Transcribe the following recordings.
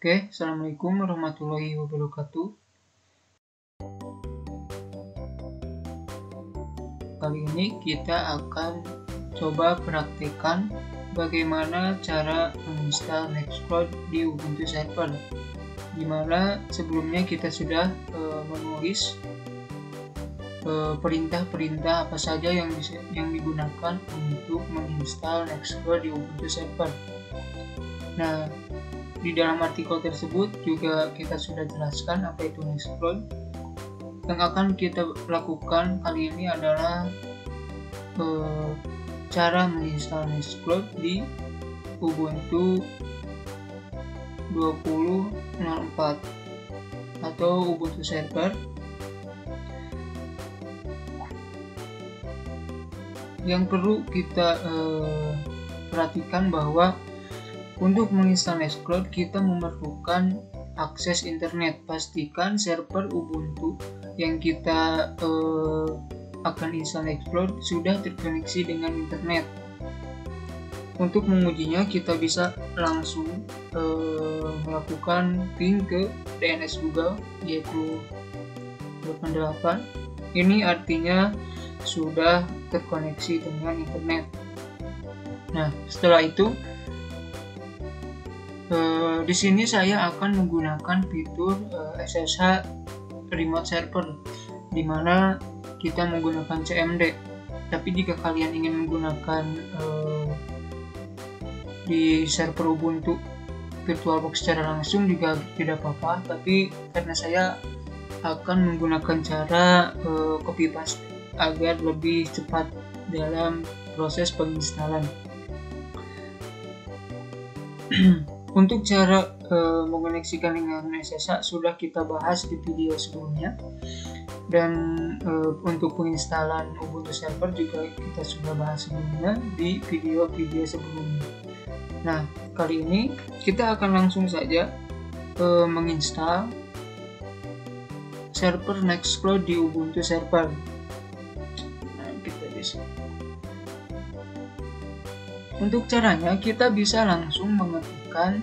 Oke, Assalamualaikum warahmatullahi wabarakatuh. Kali ini kita akan coba praktekkan bagaimana cara menginstal Nextcloud di Ubuntu Server, dimana sebelumnya kita sudah menulis perintah-perintah apa saja yang digunakan untuk menginstal Nextcloud di Ubuntu Server. Nah, di dalam artikel tersebut juga kita sudah jelaskan apa itu Nextcloud. Yang akan kita lakukan kali ini adalah cara menginstal Nextcloud di Ubuntu 20.04 atau Ubuntu Server. Yang perlu kita perhatikan bahwa untuk menginstal Nextcloud kita memerlukan akses internet. Pastikan server Ubuntu yang kita akan install Nextcloud sudah terkoneksi dengan internet. Untuk mengujinya kita bisa langsung melakukan ping ke DNS Google yaitu 88. Ini artinya sudah terkoneksi dengan internet. Nah, setelah itu di sini saya akan menggunakan fitur SSH Remote Server, di mana kita menggunakan CMD. Tapi jika kalian ingin menggunakan di server Ubuntu VirtualBox secara langsung juga tidak apa-apa. Tapi karena saya akan menggunakan cara copy paste agar lebih cepat dalam proses penginstalan. Untuk cara mengoneksikan dengan SSH sudah kita bahas di video sebelumnya, dan untuk penginstalan Ubuntu Server juga kita sudah bahas sebelumnya di video-video sebelumnya. Nah, kali ini kita akan langsung saja menginstal server Nextcloud di Ubuntu Server. Nah, kita di sini. Untuk caranya kita bisa langsung mengetikkan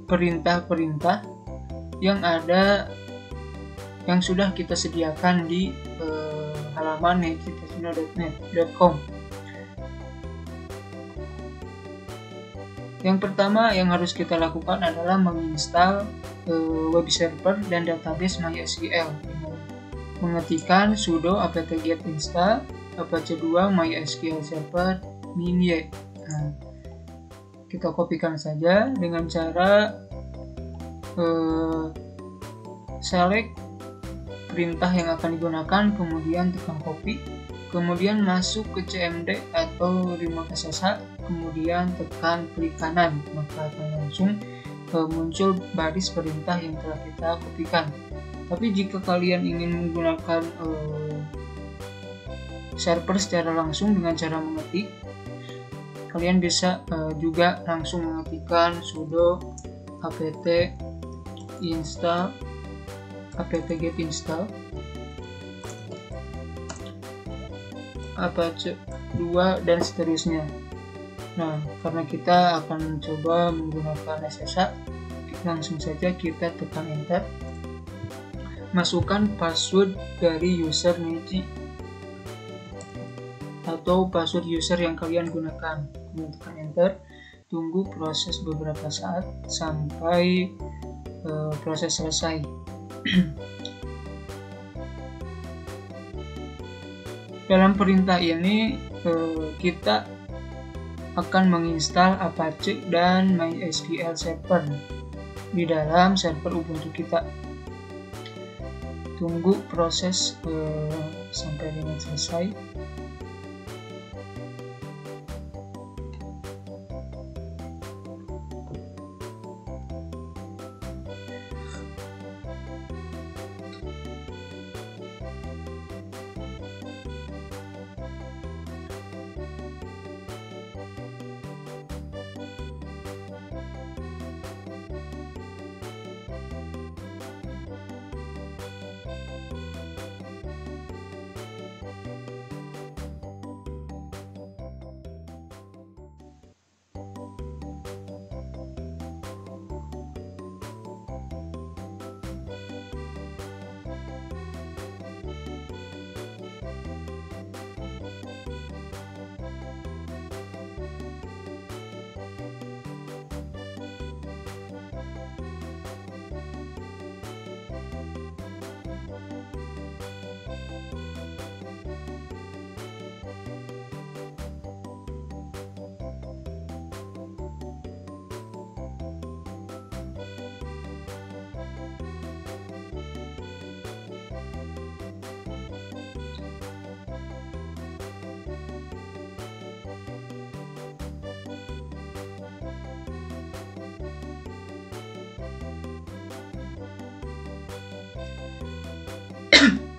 perintah-perintah yang sudah kita sediakan di halaman netcitesino.net.com. Yang pertama yang harus kita lakukan adalah menginstal web server dan database MySQL. Mengetikkan sudo apt-get install apache 2 MySQL server min-y. Nah, kita kopikan saja dengan cara select perintah yang akan digunakan, kemudian tekan copy, kemudian masuk ke CMD atau remote SSH, kemudian tekan klik kanan, maka akan langsung muncul baris perintah yang telah kita kopikan. Tapi jika kalian ingin menggunakan server secara langsung dengan cara mengetik, kalian bisa juga langsung mengetikkan sudo apt install apt-get install apache 2 dan seterusnya. Nah, karena kita akan mencoba menggunakan SSH, langsung saja kita tekan enter, masukkan password dari user Neji atau password user yang kalian gunakan, kemudian tekan enter, tunggu proses beberapa saat sampai proses selesai. Dalam perintah ini kita akan menginstal Apache dan MySQL server di dalam server Ubuntu kita. Tunggu proses sampai dengan selesai.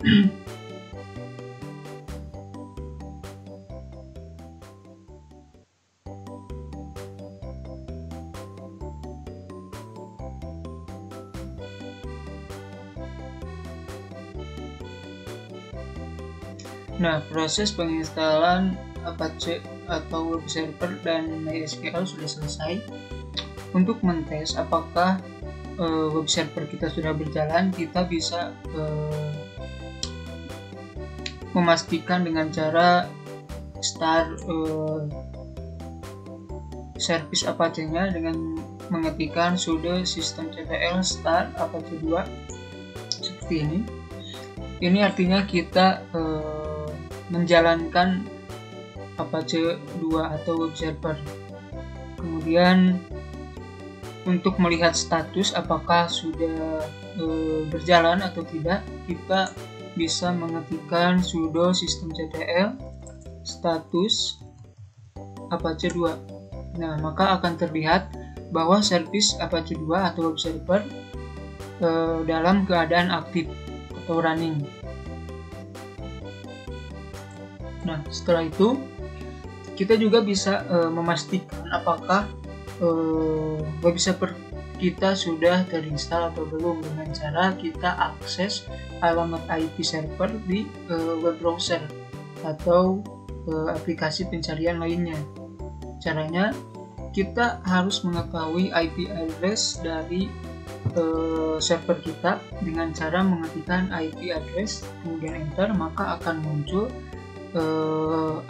Nah, proses penginstalan Apache atau web server dan MySQL sudah selesai. Untuk mentes apakah web server kita sudah berjalan, kita bisa memastikan dengan cara start service Apache-nya dengan mengetikkan sudo systemctl start Apache 2 seperti ini. Ini artinya kita menjalankan Apache 2 atau web server. Kemudian untuk melihat status apakah sudah berjalan atau tidak, kita bisa mengetikkan sudo systemctl status Apache 2. Nah, maka akan terlihat bahwa service Apache 2 atau web server dalam keadaan aktif atau running. Nah, setelah itu kita juga bisa memastikan apakah web server kita sudah terinstall atau belum dengan cara kita akses alamat IP server di web browser atau aplikasi pencarian lainnya. Caranya, kita harus mengetahui IP address dari server kita dengan cara mengetikkan IP address kemudian enter, maka akan muncul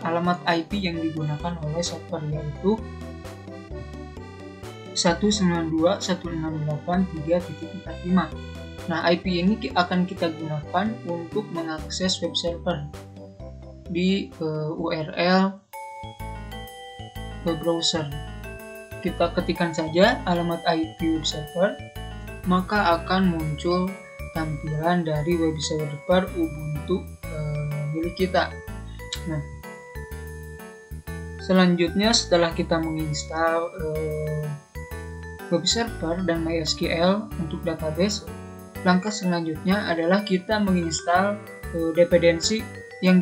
alamat IP yang digunakan oleh server, yaitu 192.168.3.45. Nah, IP ini akan kita gunakan untuk mengakses web server di URL web browser. Kita ketikkan saja alamat IP web server, maka akan muncul tampilan dari web server Ubuntu milik kita. Nah, selanjutnya setelah kita menginstal web server dan MySQL untuk database, langkah selanjutnya adalah kita menginstal dependensi yang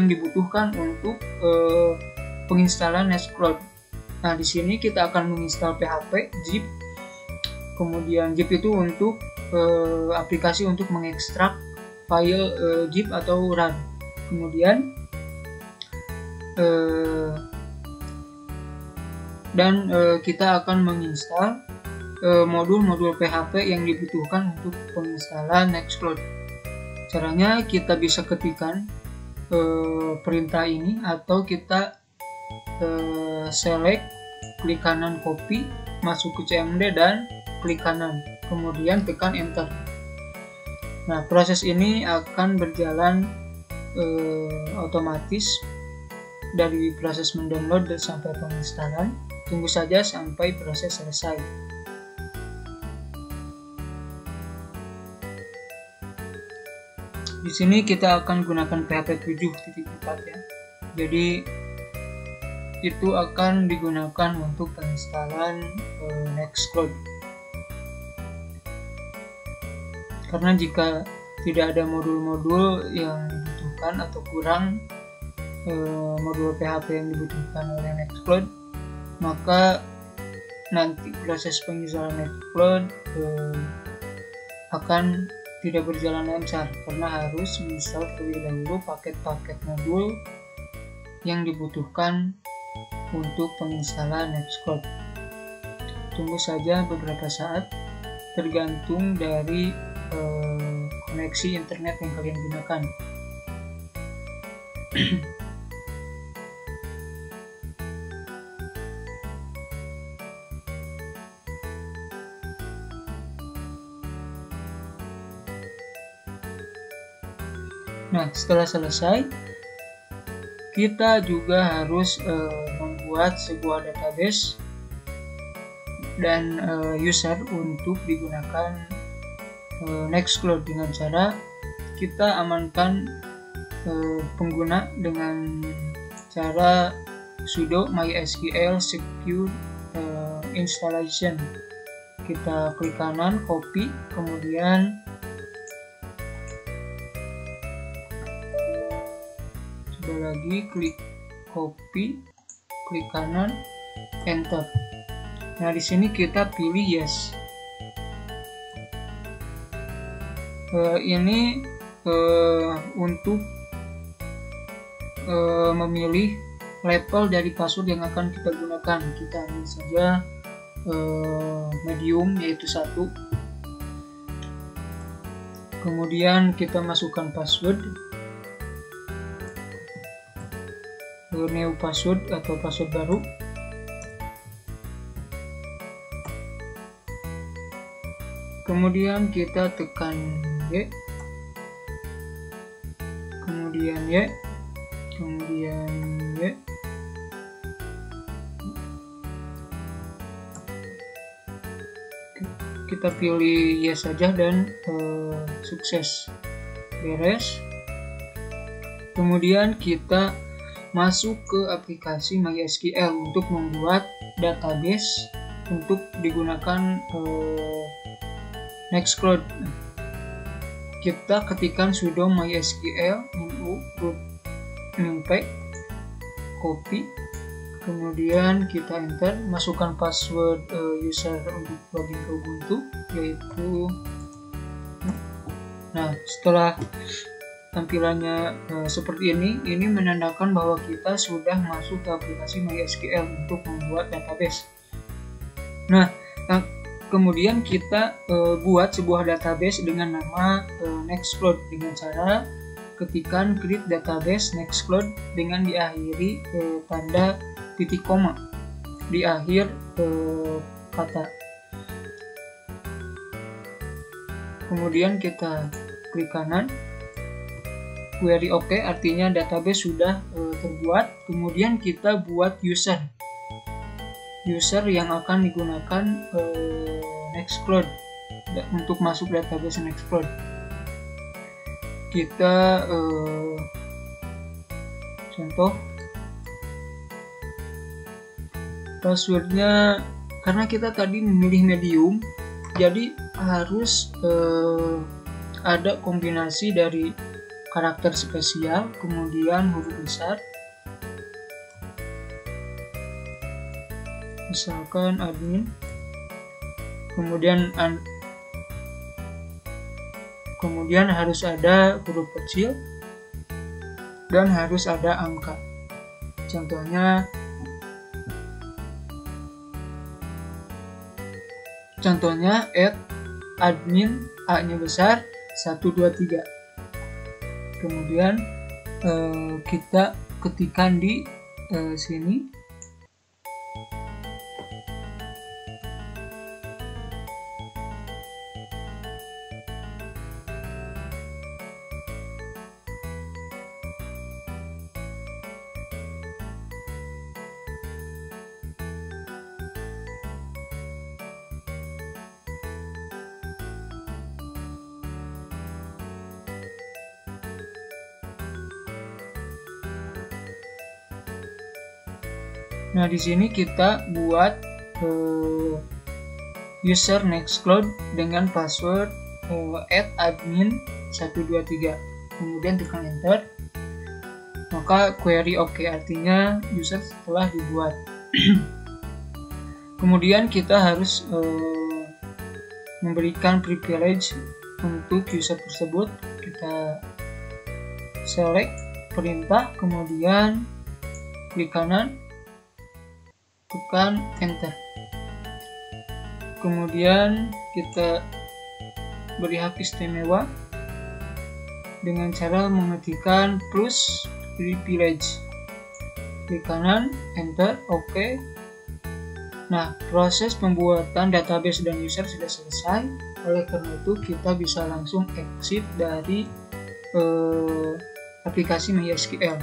dibutuhkan untuk penginstalan Nextcloud. Nah, di sini kita akan menginstal PHP, zip. Kemudian zip itu untuk aplikasi untuk mengekstrak file zip atau RAR. Kemudian kita akan menginstal modul-modul PHP yang dibutuhkan untuk penginstalan Nextcloud. Caranya kita bisa ketikkan perintah ini atau kita select, klik kanan copy, masuk ke CMD dan klik kanan, kemudian tekan enter. Nah, proses ini akan berjalan otomatis dari proses mendownload sampai penginstalan. Tunggu saja sampai proses selesai. Di sini kita akan gunakan PHP 7.4 ya. Jadi itu akan digunakan untuk penginstalan Nextcloud. Karena jika tidak ada modul-modul yang dibutuhkan atau kurang modul PHP yang dibutuhkan oleh Nextcloud, maka nanti proses penginstalan Nextcloud akan tidak berjalan lancar karena harus menginstal terlebih dahulu paket-paket modul yang dibutuhkan untuk penginstalan Nextcloud. Tunggu saja beberapa saat, tergantung dari koneksi internet yang kalian gunakan. Nah, setelah selesai, kita juga harus membuat sebuah database dan user untuk digunakan Nextcloud dengan cara kita amankan pengguna dengan cara sudo mysql secure installation. Kita klik kanan, copy, kemudian lagi, klik copy, klik kanan, enter. Nah, di sini kita pilih yes. Ini untuk memilih level dari password yang akan kita gunakan. Kita ambil saja medium, yaitu 1. Kemudian kita masukkan password, new password atau password baru. Kemudian kita tekan Y, kemudian Y, kemudian Y. Kita pilih yes saja dan sukses, beres. Kemudian kita masuk ke aplikasi MySQL untuk membuat database untuk digunakan Nextcloud. Kita ketikkan sudo mysql root numpeg, copy, kemudian kita enter, masukkan password user untuk login ke Ubuntu, yaitu setelah tampilannya seperti ini menandakan bahwa kita sudah masuk ke aplikasi MySQL untuk membuat database. Kemudian kita buat sebuah database dengan nama Nextcloud dengan cara ketikkan create database Nextcloud dengan diakhiri tanda titik koma di akhir kata. Kemudian kita klik kanan, query OK, artinya database sudah terbuat. Kemudian kita buat user yang akan digunakan Nextcloud untuk masuk database Nextcloud. Kita contoh passwordnya, karena kita tadi memilih medium, jadi harus ada kombinasi dari karakter spesial kemudian huruf besar. Misalkan admin, kemudian harus ada huruf kecil dan harus ada angka. Contohnya @admin, A-nya besar, 123. Kemudian kita ketikkan di sini. Nah, di sini kita buat user Nextcloud dengan password @admin123. Kemudian tekan enter. Maka query OK, artinya user telah dibuat. Kemudian kita harus memberikan privilege untuk user tersebut. Kita select perintah, kemudian klik kanan, tekan enter. Kemudian kita beri hak istimewa dengan cara mengetikkan plus privilege. Klik kanan, enter, OK. Nah, proses pembuatan database dan user sudah selesai. Oleh karena itu kita bisa langsung exit dari aplikasi MySQL.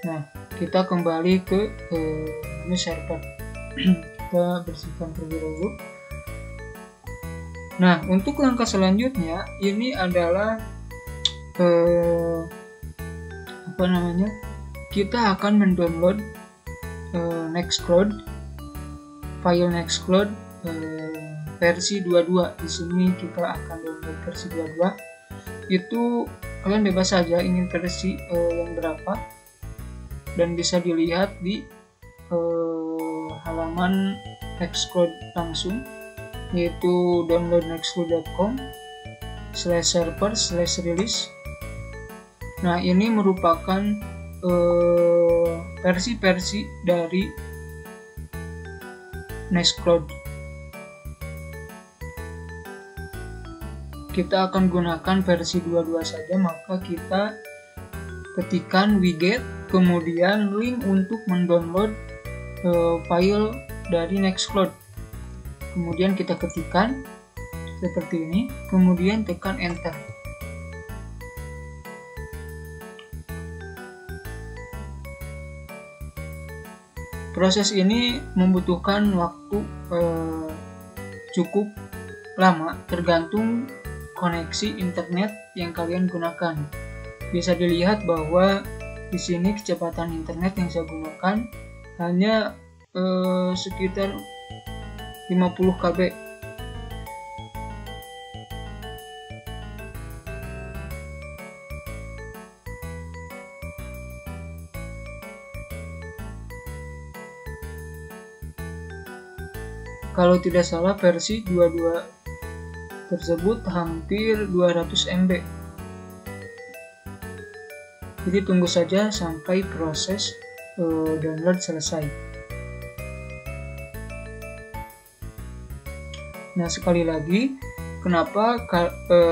Nah, kita kembali ke menu server. Kita bersihkan terlebih dahulu. Nah, untuk langkah selanjutnya ini adalah kita akan mendownload Nextcloud, file Nextcloud versi 22. Di sini kita akan download versi 22. Itu kalian bebas saja ingin versi yang berapa, dan bisa dilihat di halaman Nextcloud langsung, yaitu download.nextcloud.com/server/release. Nah, ini merupakan versi-versi dari Nextcloud. Kita akan gunakan versi 22 saja, maka kita ketikkan wget, kemudian link untuk mendownload file dari Nextcloud. Kemudian kita ketikkan seperti ini, kemudian tekan enter. Proses ini membutuhkan waktu cukup lama, tergantung koneksi internet yang kalian gunakan. Bisa dilihat bahwa di sini kecepatan internet yang saya gunakan hanya sekitar 50 KB. Kalau tidak salah versi 22 tersebut hampir 200 MB. Jadi tunggu saja sampai proses download selesai. Nah, sekali lagi, kenapa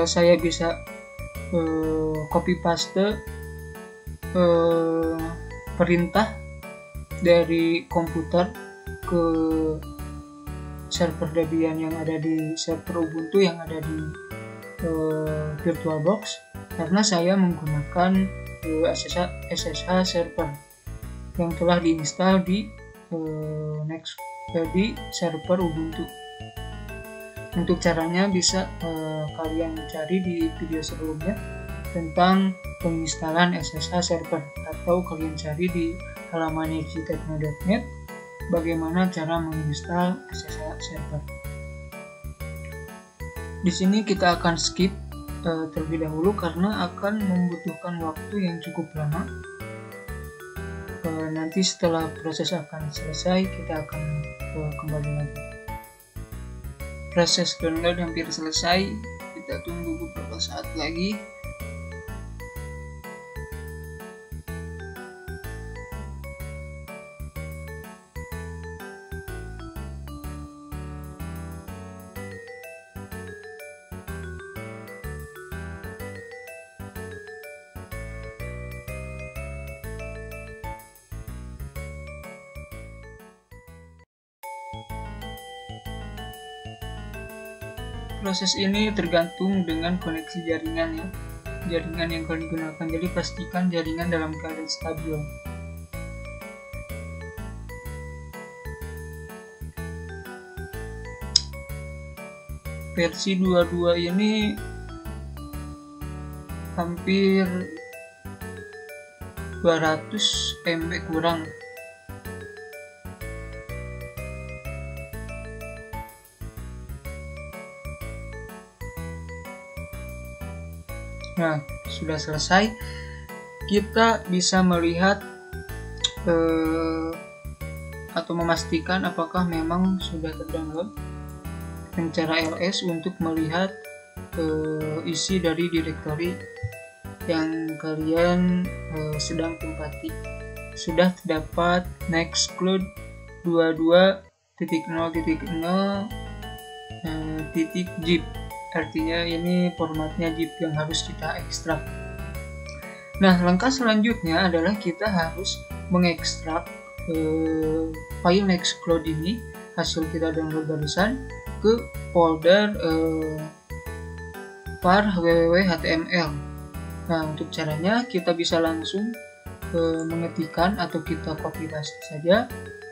saya bisa copy paste perintah dari komputer ke server Debian yang ada di server Ubuntu yang ada di VirtualBox, karena saya menggunakan SSH server yang telah diinstal di di server Ubuntu. Untuk caranya bisa kalian cari di video sebelumnya tentang penginstalan SSH server, atau kalian cari di halaman nirjitekno.net bagaimana cara menginstal SSH server. Di sini kita akan skip terlebih dahulu karena akan membutuhkan waktu yang cukup lama. Nanti setelah proses akan selesai, kita akan kembali lagi. Proses download hampir selesai, kita tunggu beberapa saat lagi. Proses ini tergantung dengan koneksi jaringan ya, jaringan yang kalian gunakan. Jadi pastikan jaringan dalam keadaan stabil. Versi 22 ini hampir 200 MB kurang. Nah, sudah selesai. Kita bisa melihat atau memastikan apakah memang sudah terdownload dengan cara ls untuk melihat isi dari direktori yang kalian sedang tempati. Sudah terdapat Nextcloud 22.0.0.zip. Artinya ini formatnya zip yang harus kita ekstrak. Nah, langkah selanjutnya adalah kita harus mengekstrak file Nextcloud ini, hasil kita download barusan, ke folder var www.html. Nah, untuk caranya kita bisa langsung mengetikkan atau kita copy paste saja.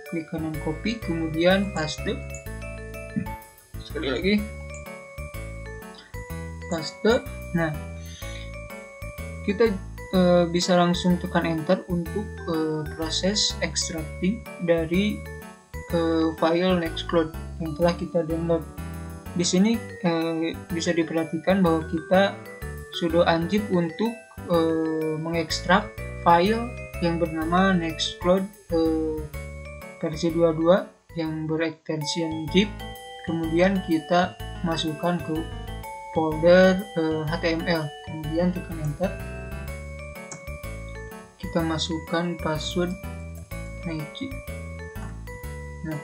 Klik kanan copy, kemudian paste. Sekali lagi. Paste. Nah, kita bisa langsung tekan enter untuk proses extracting dari file Nextcloud yang telah kita download. Di sini bisa diperhatikan bahwa kita sudo unzip untuk mengekstrak file yang bernama Nextcloud versi 22 yang berekstensi zip. Kemudian kita masukkan ke folder HTML, kemudian tekan enter. Kita masukkan password Nike. Nah,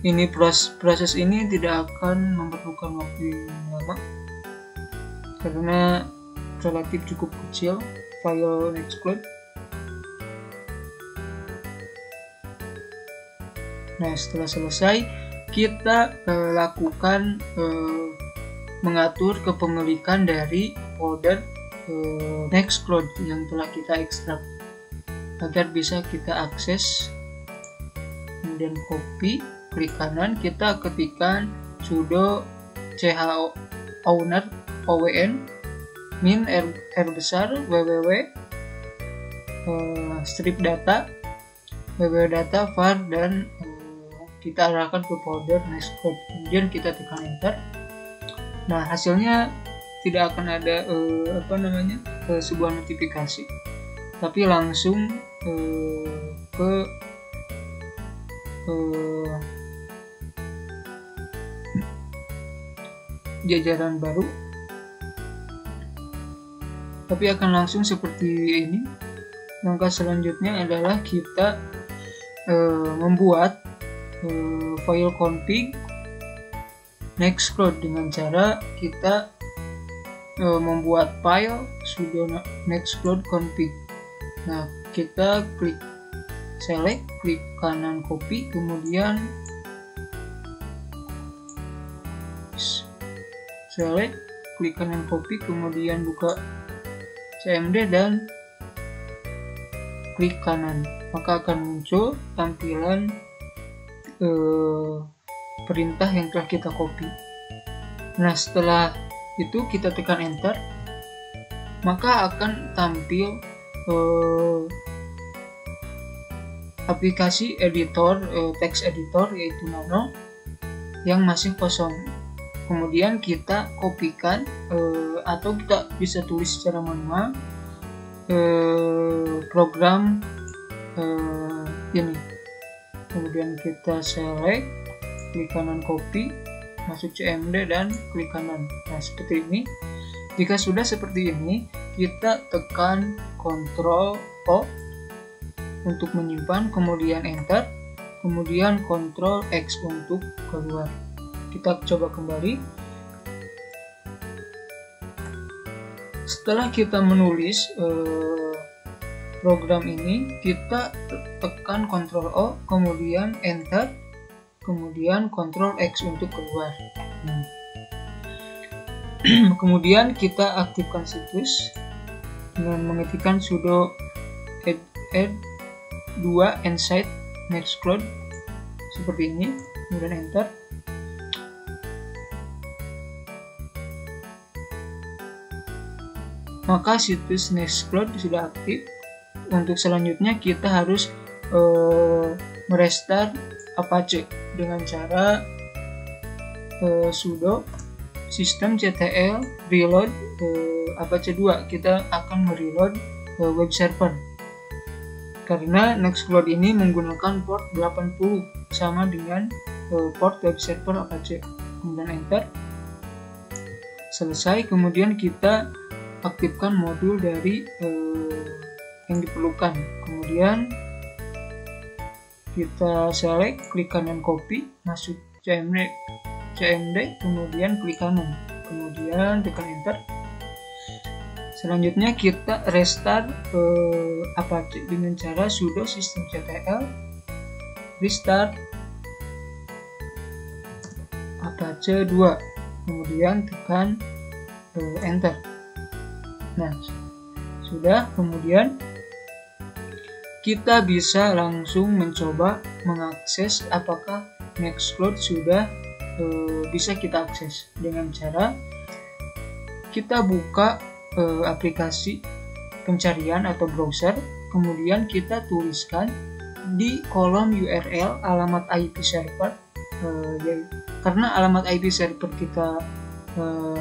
ini proses ini tidak akan memerlukan waktu yang lama karena relatif cukup kecil file Nextcloud. Nah, setelah selesai kita lakukan mengatur kepemilikan dari folder Nextcloud yang telah kita ekstrak agar bisa kita akses. Kemudian copy, klik kanan, kita ketikkan sudo chowner own min r besar www strip data www.data var dan kita arahkan ke folder Nextcloud. Kemudian kita tekan enter. Nah, hasilnya tidak akan ada sebuah notifikasi, tapi langsung ke jajaran baru, tapi akan langsung seperti ini. Langkah selanjutnya adalah kita membuat file config Nextcloud dengan cara kita membuat file sudo Nextcloud config. Nah, kita klik select, klik kanan copy, kemudian select, klik kanan copy, kemudian buka cmd dan klik kanan, maka akan muncul tampilan perintah yang telah kita copy. Nah, setelah itu kita tekan enter, maka akan tampil aplikasi editor, text editor yaitu Nano yang masih kosong. Kemudian kita kopikan atau kita bisa tulis secara manual program ini. Kemudian kita select, klik kanan copy, masuk cmd dan klik kanan. Nah, seperti ini. Jika sudah seperti ini, kita tekan Ctrl O untuk menyimpan, kemudian enter, kemudian Ctrl X untuk keluar. Kita coba kembali. Setelah kita menulis program ini, kita tekan Ctrl O, kemudian enter, kemudian Ctrl X untuk keluar. Kemudian kita aktifkan situs dengan mengetikkan sudo add 2 inside Nextcloud seperti ini, kemudian enter. Maka situs Nextcloud sudah aktif. Untuk selanjutnya kita harus merestart Apache dengan cara sudo systemctl reload Apache 2. Kita akan mereload web server karena Nextcloud ini menggunakan port 80 sama dengan port web server Apache. Kemudian enter. Selesai. Kemudian kita aktifkan modul dari yang diperlukan. Kemudian kita select, klik kanan copy, masuk cmd, kemudian klik kanan, kemudian tekan enter. Selanjutnya kita restart Apache dengan cara sudo systemctl restart Apache 2, kemudian tekan enter. Nah, sudah. Kemudian kita bisa langsung mencoba mengakses apakah Nextcloud sudah bisa kita akses dengan cara kita buka aplikasi pencarian atau browser, kemudian kita tuliskan di kolom URL alamat IP server, karena alamat IP server kita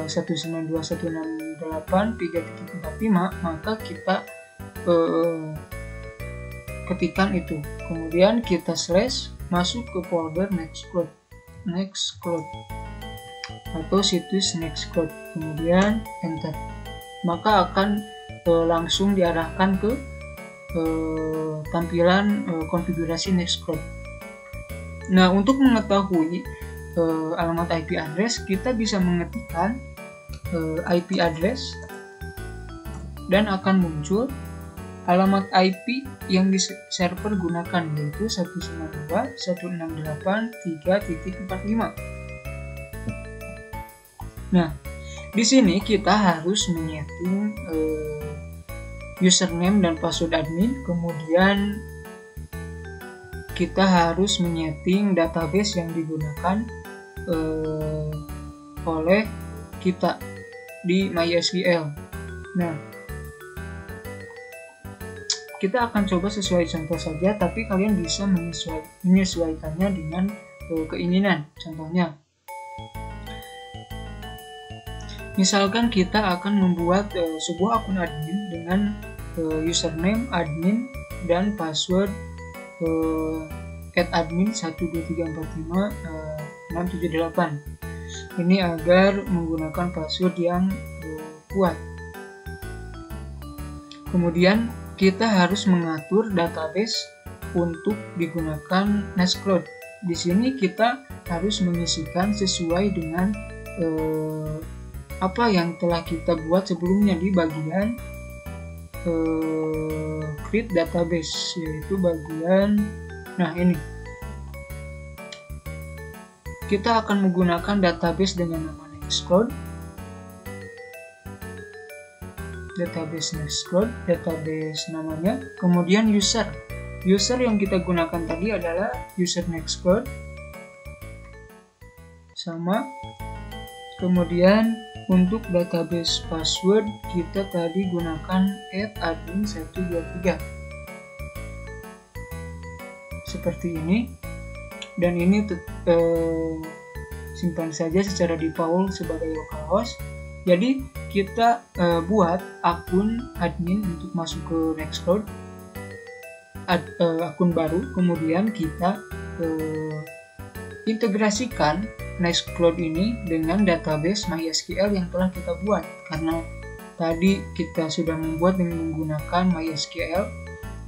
192.168.1.0 192.168.3.45, maka kita ketikkan itu, kemudian kita slash masuk ke folder Nextcloud atau situs Nextcloud, kemudian enter, maka akan langsung diarahkan ke tampilan konfigurasi Nextcloud. Nah, untuk mengetahui alamat IP address, kita bisa mengetikkan IP address dan akan muncul alamat IP yang di server gunakan, yaitu 192.168.3.45. Nah, di sini kita harus menyeting username dan password admin, kemudian kita harus menyeting database yang digunakan oleh kita di MySQL. Nah, kita akan coba sesuai contoh saja, tapi kalian bisa menyesuaikannya dengan keinginan. Contohnya, misalkan kita akan membuat sebuah akun admin dengan username admin dan password @admin 123456678. Ini agar menggunakan password yang kuat. Kemudian kita harus mengatur database untuk digunakan Nextcloud. Di sini kita harus mengisikan sesuai dengan apa yang telah kita buat sebelumnya di bagian create database, yaitu bagian ini. Kita akan menggunakan database dengan nama Nextcloud. Database Nextcloud, database namanya, kemudian user yang kita gunakan tadi adalah user Nextcloud sama, kemudian untuk database password kita tadi gunakan @admin123 seperti ini, dan ini simpan saja secara default sebagai localhost. Jadi kita buat akun admin untuk masuk ke Nextcloud, akun baru, kemudian kita integrasikan Nextcloud ini dengan database MySQL yang telah kita buat, karena tadi kita sudah membuat dengan menggunakan MySQL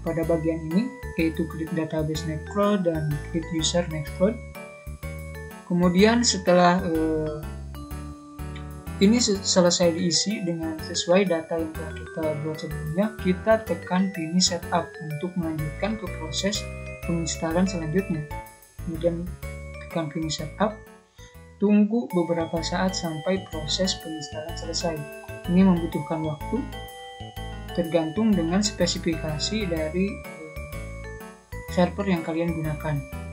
pada bagian ini, yaitu create database Nextcloud dan create user Nextcloud. Kemudian setelah ini selesai diisi dengan sesuai data yang telah kita buat sebelumnya, kita tekan finish setup untuk melanjutkan ke proses penginstalan selanjutnya. Kemudian tekan finish setup, tunggu beberapa saat sampai proses penginstalan selesai. Ini membutuhkan waktu tergantung dengan spesifikasi dari server yang kalian gunakan.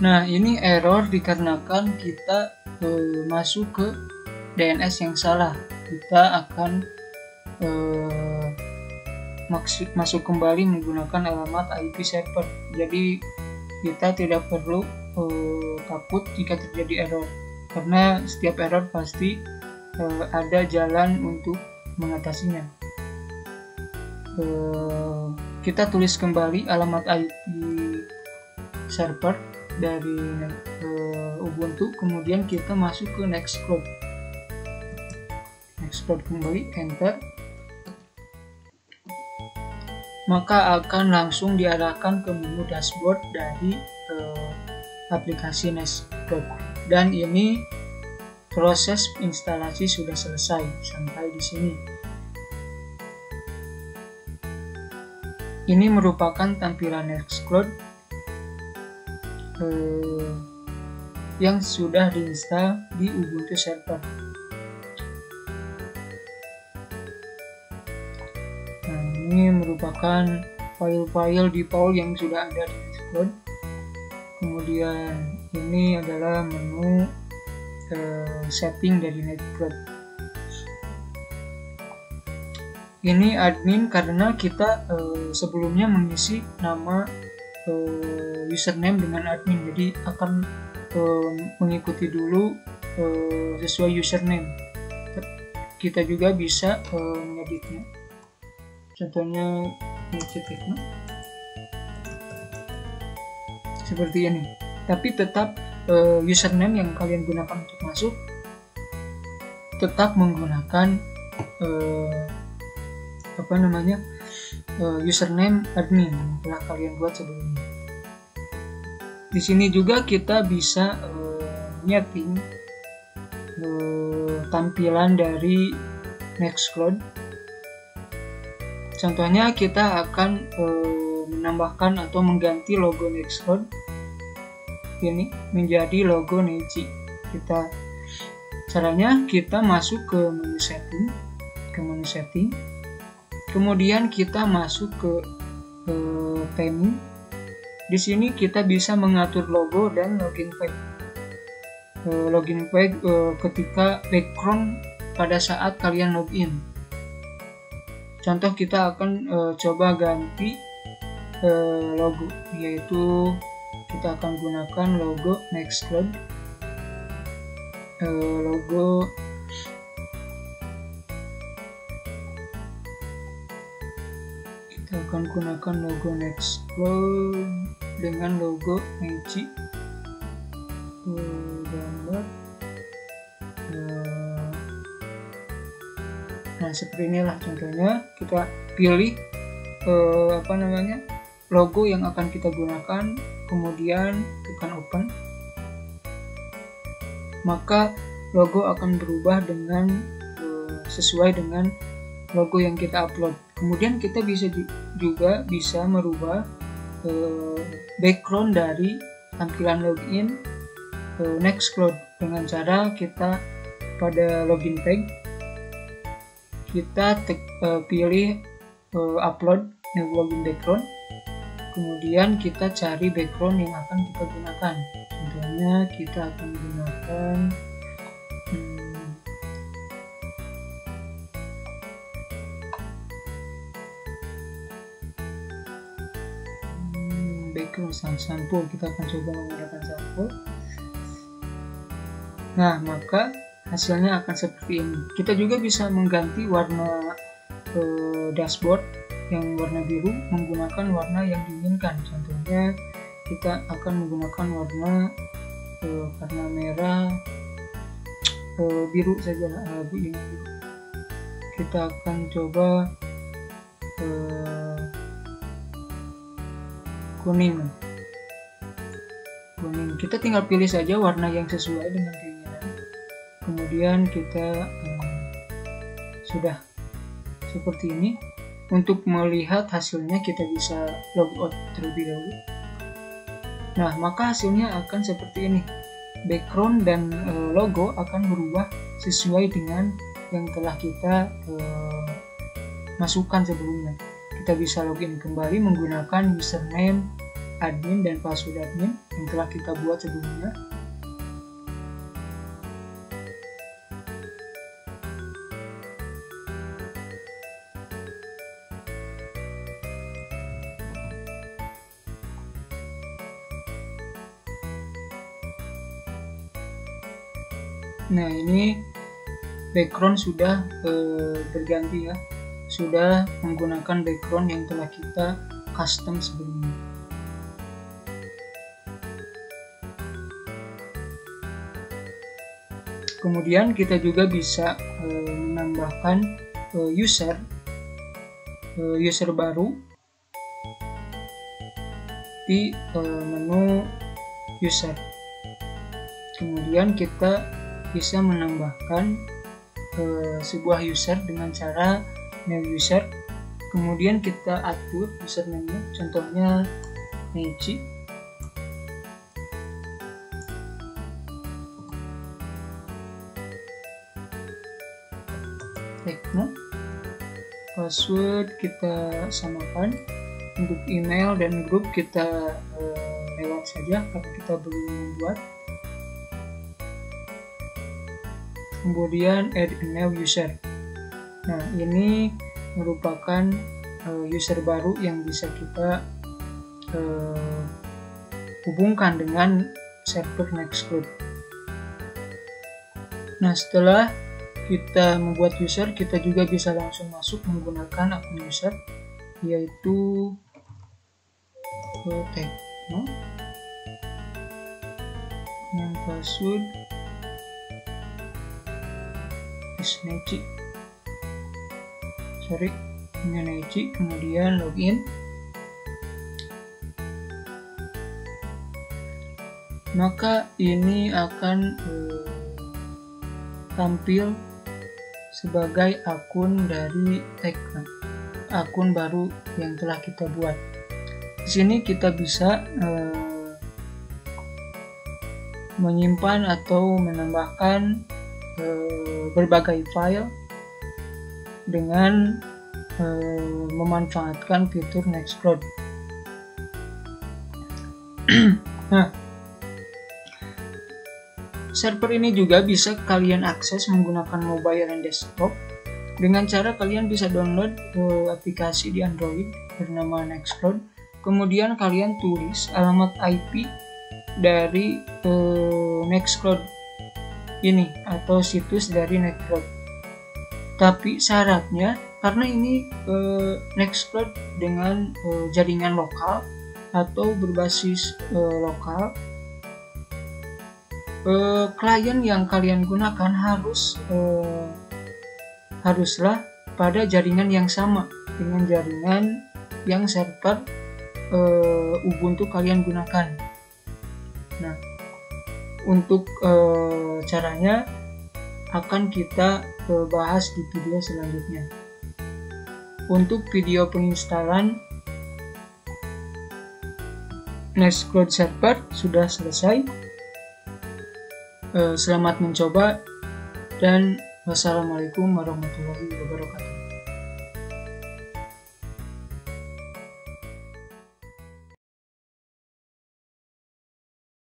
Nah, ini error dikarenakan kita masuk ke DNS yang salah. Kita akan masuk kembali menggunakan alamat IP server. Jadi kita tidak perlu takut jika terjadi error, karena setiap error pasti ada jalan untuk mengatasinya. kita tulis kembali alamat IP server dari Ubuntu, kemudian kita masuk ke Nextcloud kembali, enter, maka akan langsung diarahkan ke menu dashboard dari aplikasi Nextcloud. Dan ini proses instalasi sudah selesai sampai di sini. Ini merupakan tampilan Nextcloud yang sudah diinstal di Ubuntu server. Nah, ini merupakan file-file default yang sudah ada di Nextcloud. Kemudian ini adalah menu setting dari Nextcloud. Ini admin karena kita sebelumnya mengisi nama username dengan admin, jadi akan mengikuti dulu sesuai username. Kita juga bisa mengeditnya, contohnya ngeceknya seperti ini. Tapi tetap username yang kalian gunakan untuk masuk tetap menggunakan username admin yang telah kalian buat sebelumnya. Di sini juga kita bisa nyeting tampilan dari Nextcloud. Contohnya kita akan menambahkan atau mengganti logo Nextcloud ini menjadi logo Neji. Caranya kita masuk ke menu setting, kemudian kita masuk ke theme. Di sini kita bisa mengatur logo dan login page. Ketika background pada saat kalian login. Contoh, kita akan coba ganti logo, yaitu kita akan gunakan logo Nextcloud, kita akan gunakan logo Nextcloud dengan logo Neji, gambar. Nah, seperti inilah contohnya. Kita pilih logo yang akan kita gunakan, kemudian tekan open, maka logo akan berubah dengan sesuai dengan logo yang kita upload. Kemudian kita juga bisa merubah background dari tampilan login Nextcloud dengan cara kita pada login page kita pilih upload new login background, kemudian kita cari background yang akan kita gunakan. Contohnya kita akan gunakan background sampul. Kita akan coba menggunakan sampul. Nah, maka hasilnya akan seperti ini. Kita juga bisa mengganti warna dashboard yang warna biru menggunakan warna yang diinginkan. Contohnya kita akan menggunakan warna merah, biru saja, biru. Kita akan coba kuning. Kita tinggal pilih saja warna yang sesuai dengan keinginan. Kemudian kita sudah seperti ini. Untuk melihat hasilnya kita bisa logout terlebih dahulu. Nah, maka hasilnya akan seperti ini. Background dan logo akan berubah sesuai dengan yang telah kita masukkan sebelumnya. Kita bisa login kembali menggunakan username admin dan password admin yang telah kita buat sebelumnya. Nah, ini background sudah berganti ya, sudah menggunakan background yang telah kita custom sebelumnya. Kemudian kita juga bisa menambahkan user baru di menu user. Kemudian kita bisa menambahkan sebuah user dengan cara new user. Kemudian kita atur username-nya, contohnya Neichi. Tekno. Password kita samakan. Untuk email dan grup kita lewat saja karena kita belum membuat. Kemudian add a new user. Nah, ini merupakan user baru yang bisa kita hubungkan dengan server Nextcloud. Nah, setelah kita membuat user, kita juga bisa langsung masuk menggunakan akun user, yaitu Tekno dengan password Neichi, kemudian login. Maka ini akan tampil sebagai akun dari Tekno, akun baru yang telah kita buat. Di sini kita bisa menyimpan atau menambahkan berbagai file dengan memanfaatkan fitur Nextcloud. Nah, server ini juga bisa kalian akses menggunakan mobile dan desktop dengan cara kalian bisa download aplikasi di Android bernama Nextcloud. Kemudian kalian tulis alamat IP dari Nextcloud ini atau situs dari Nextcloud. Tapi syaratnya, karena ini Nextcloud dengan jaringan lokal atau berbasis lokal, klien yang kalian gunakan haruslah pada jaringan yang sama dengan jaringan yang server Ubuntu kalian gunakan. Nah, untuk caranya akan kita bahas di video selanjutnya. Untuk video penginstalan Nextcloud Server sudah selesai. Selamat mencoba dan wassalamualaikum warahmatullahi wabarakatuh.